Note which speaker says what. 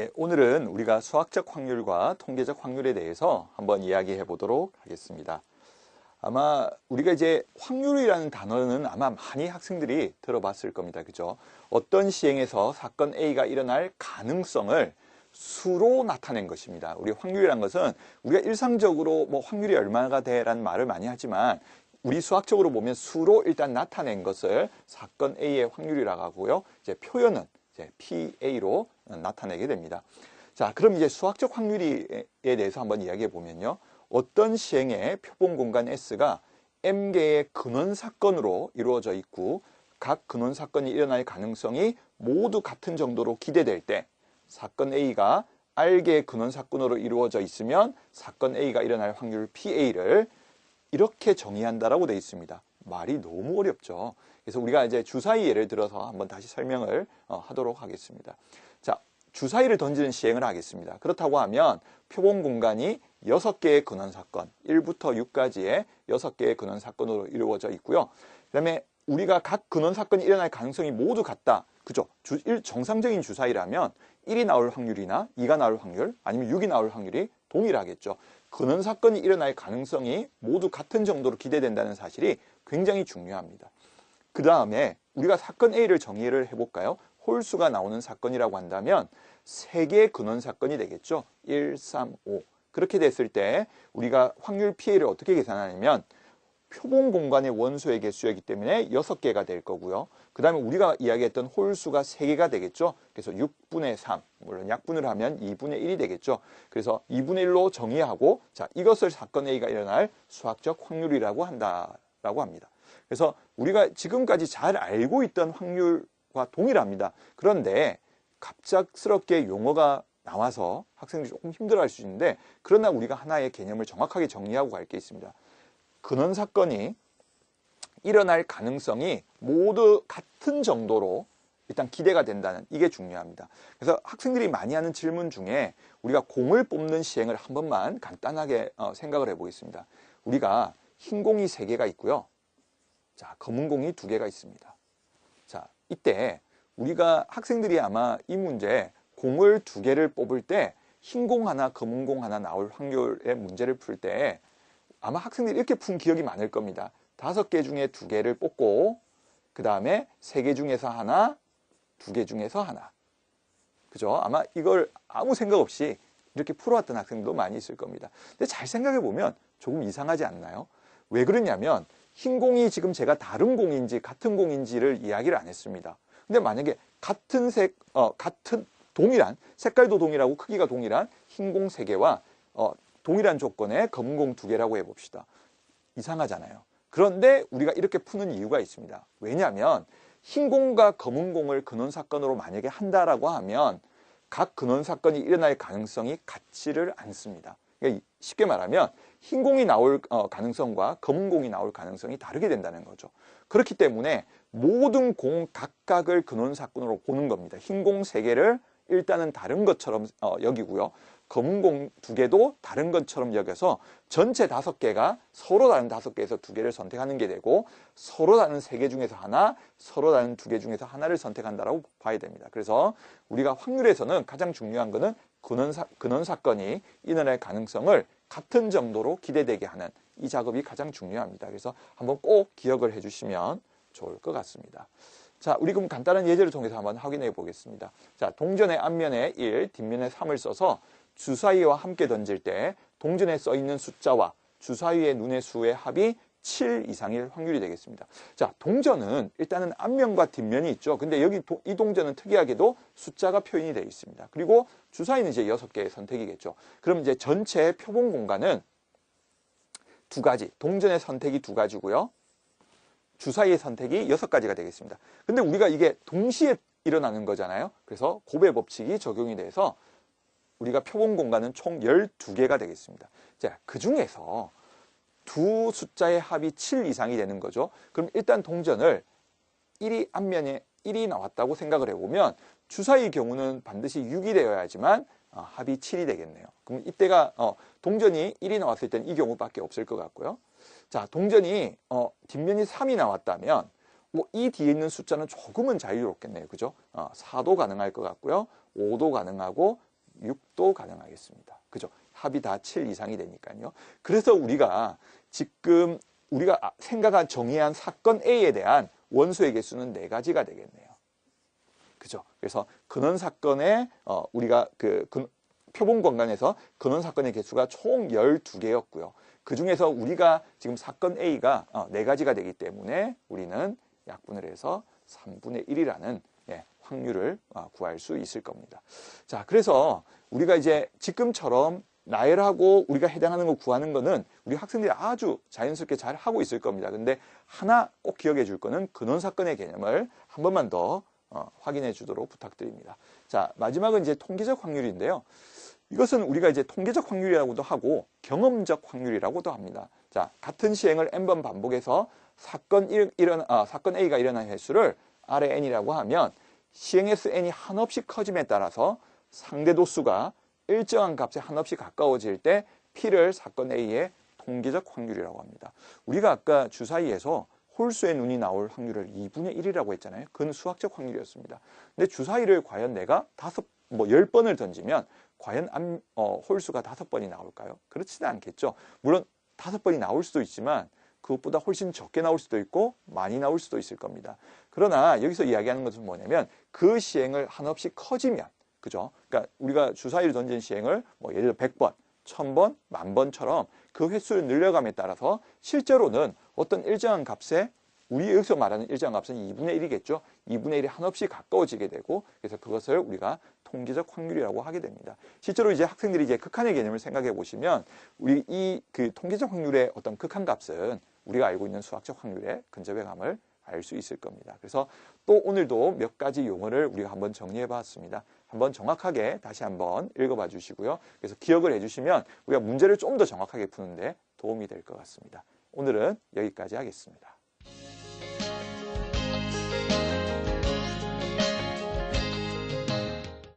Speaker 1: 예, 오늘은 우리가 수학적 확률과 통계적 확률에 대해서 한번 이야기해 보도록 하겠습니다. 아마 우리가 이제 확률이라는 단어는 아마 많이 학생들이 들어봤을 겁니다. 그죠? 어떤 시행에서 사건 A가 일어날 가능성을 수로 나타낸 것입니다. 우리 확률이라는 것은 우리가 일상적으로 뭐 확률이 얼마가 돼라는 말을 많이 하지만 우리 수학적으로 보면 수로 일단 나타낸 것을 사건 A의 확률이라고 하고요. 이제 표현은 PA로 나타내게 됩니다. 자, 그럼 이제 수학적 확률에 대해서 한번 이야기해 보면요. 어떤 시행의 표본 공간 S가 M개의 근원 사건으로 이루어져 있고 각 근원 사건이 일어날 가능성이 모두 같은 정도로 기대될 때 사건 A가 R개의 근원 사건으로 이루어져 있으면 사건 A가 일어날 확률 PA를 이렇게 정의한다라고 되어 있습니다. 말이 너무 어렵죠. 그래서 우리가 이제 주사위 예를 들어서 한번 다시 설명을 하도록 하겠습니다. 자, 주사위를 던지는 시행을 하겠습니다. 그렇다고 하면 표본 공간이 6개의 근원 사건, 1부터 6까지의 6개의 근원 사건으로 이루어져 있고요. 그 다음에 우리가 각 근원 사건이 일어날 가능성이 모두 같다. 그죠? 정상적인 주사위라면 1이 나올 확률이나 2가 나올 확률, 아니면 6이 나올 확률이 동일하겠죠. 근원 사건이 일어날 가능성이 모두 같은 정도로 기대된다는 사실이 굉장히 중요합니다. 그 다음에 우리가 사건 A를 정의를 해볼까요? 홀수가 나오는 사건이라고 한다면 3개의 근원 사건이 되겠죠. 1, 3, 5. 그렇게 됐을 때 우리가 확률 PA를 어떻게 계산하냐면 표본 공간의 원소의 개수이기 때문에 6개가 될 거고요. 그 다음에 우리가 이야기했던 홀수가 3개가 되겠죠. 그래서 6분의 3, 물론 약분을 하면 2분의 1이 되겠죠. 그래서 2분의 1로 정의하고 자, 이것을 사건 A가 일어날 수학적 확률이라고 한다라고 합니다. 그래서 우리가 지금까지 잘 알고 있던 확률과 동일합니다. 그런데 갑작스럽게 용어가 나와서 학생들이 조금 힘들어할 수 있는데 그러나 우리가 하나의 개념을 정확하게 정리하고 갈 게 있습니다. 근원 사건이 일어날 가능성이 모두 같은 정도로 일단 기대가 된다는 이게 중요합니다. 그래서 학생들이 많이 하는 질문 중에 우리가 공을 뽑는 시행을 한 번만 간단하게 생각을 해보겠습니다. 우리가 흰 공이 3개가 있고요. 자, 검은 공이 2개가 있습니다. 자, 이때 우리가 학생들이 아마 이 문제 공을 2개를 뽑을 때 흰 공 하나, 검은 공 하나 나올 확률의 문제를 풀 때 아마 학생들이 이렇게 푼 기억이 많을 겁니다. 5개 중에 2개를 뽑고 그 다음에 3개 중에서 하나, 2개 중에서 하나. 그죠? 아마 이걸 아무 생각 없이 이렇게 풀어왔던 학생들도 많이 있을 겁니다. 근데 잘 생각해 보면 조금 이상하지 않나요? 왜 그러냐면 흰 공이 지금 제가 다른 공인지 같은 공인지를 이야기를 안 했습니다. 근데 만약에 같은 동일한, 색깔도 동일하고 크기가 동일한 흰 공 3개와 동일한 조건의 검은 공 2개라고 해봅시다. 이상하잖아요. 그런데 우리가 이렇게 푸는 이유가 있습니다. 왜냐하면 흰 공과 검은 공을 근원 사건으로 만약에 한다라고 하면 각 근원 사건이 일어날 가능성이 같지를 않습니다. 그러니까 쉽게 말하면 흰 공이 나올 가능성과 검은 공이 나올 가능성이 다르게 된다는 거죠. 그렇기 때문에 모든 공 각각을 근원 사건으로 보는 겁니다. 흰 공 3개를 일단은 다른 것처럼 여기고요. 검은 공 2개도 다른 것처럼 여겨서 전체 5개가 서로 다른 5개에서 2개를 선택하는 게 되고 서로 다른 3개 중에서 하나, 서로 다른 2개 중에서 하나를 선택한다라고 봐야 됩니다. 그래서 우리가 확률에서는 가장 중요한 거는 근원 사건이 일어날 가능성을 같은 정도로 기대되게 하는 이 작업이 가장 중요합니다. 그래서 한번 꼭 기억을 해주시면 좋을 것 같습니다. 자, 우리 그럼 간단한 예제를 통해서 한번 확인해 보겠습니다. 자, 동전의 앞면에 1, 뒷면에 3을 써서 주사위와 함께 던질 때 동전에 써 있는 숫자와 주사위의 눈의 수의 합이 7 이상일 확률이 되겠습니다. 자, 동전은 일단은 앞면과 뒷면이 있죠. 근데 여기 이 동전은 특이하게도 숫자가 표현이 되어 있습니다. 그리고 주사위는 이제 6개의 선택이겠죠. 그럼 이제 전체 표본 공간은 2가지, 동전의 선택이 2가지고요. 주사위의 선택이 6가지가 되겠습니다. 근데 우리가 이게 동시에 일어나는 거잖아요. 그래서 곱의 법칙이 적용이 돼서 우리가 표본 공간은 총 12개가 되겠습니다. 자, 그 중에서 두 숫자의 합이 7 이상이 되는 거죠. 그럼 일단 동전을 앞면에 1이 나왔다고 생각을 해보면 주사위의 경우는 반드시 6이 되어야지만 합이 7이 되겠네요. 그럼 이때가 동전이 1이 나왔을 때는 이 경우밖에 없을 것 같고요. 자, 동전이 뒷면이 3이 나왔다면 이 뒤에 있는 숫자는 조금은 자유롭겠네요. 그죠? 4도 가능할 것 같고요. 5도 가능하고 6도 가능하겠습니다. 그죠? 합이 다 7 이상이 되니까요. 그래서 우리가 지금 우리가 생각한 정의한 사건 A에 대한 원소의 개수는 4가지가 되겠네요. 그죠? 그래서 근원 사건의 우리가 표본 공간에서 근원 사건의 개수가 총 12개였고요. 그 중에서 우리가 지금 사건 A가 4가지가 되기 때문에 우리는 약분을 해서 3분의 1이라는 확률을 구할 수 있을 겁니다. 자, 그래서 우리가 이제 지금처럼 나열하고 우리가 해당하는 거 구하는 거는 우리 학생들이 아주 자연스럽게 잘 하고 있을 겁니다. 근데 하나 꼭 기억해 줄 거는 근원 사건의 개념을 한 번만 더 확인해 주도록 부탁드립니다. 자, 마지막은 이제 통계적 확률인데요. 이것은 우리가 이제 통계적 확률이라고도 하고 경험적 확률이라고도 합니다. 자, 같은 시행을 n번 반복해서 사건 A가 일어난 횟수를 R의 n이라고 하면 시행횟수 n이 한없이 커짐에 따라서 상대 도수가 일정한 값에 한없이 가까워질 때 P를 사건 A의 통계적 확률이라고 합니다. 우리가 아까 주사위에서 홀수의 눈이 나올 확률을 2분의 1이라고 했잖아요. 그건 수학적 확률이었습니다. 근데 주사위를 과연 내가 10번을 던지면 과연 홀수가 5번이 나올까요? 그렇지는 않겠죠. 물론 5번이 나올 수도 있지만 그것보다 훨씬 적게 나올 수도 있고 많이 나올 수도 있을 겁니다. 그러나 여기서 이야기하는 것은 뭐냐면 그 시행을 한없이 커지면, 그죠? 그러니까 우리가 주사위를 던진 시행을 예를 들어 100번, 1000번, 10,000번처럼 그 횟수를 늘려감에 따라서 실제로는 어떤 일정한 값에 우리 여기서 말하는 일정한 값은 2분의 1이겠죠. 2분의 1이 한없이 가까워지게 되고 그래서 그것을 우리가 통계적 확률이라고 하게 됩니다. 실제로 이제 학생들이 이제 극한의 개념을 생각해 보시면 우리 이 통계적 확률의 어떤 극한 값은 우리가 알고 있는 수학적 확률의 근접해 감을 알 수 있을 겁니다. 그래서 또 오늘도 몇 가지 용어를 우리가 한번 정리해 봤습니다. 한번 정확하게 다시 한번 읽어봐 주시고요. 그래서 기억을 해주시면 우리가 문제를 좀 더 정확하게 푸는데 도움이 될 것 같습니다. 오늘은 여기까지 하겠습니다.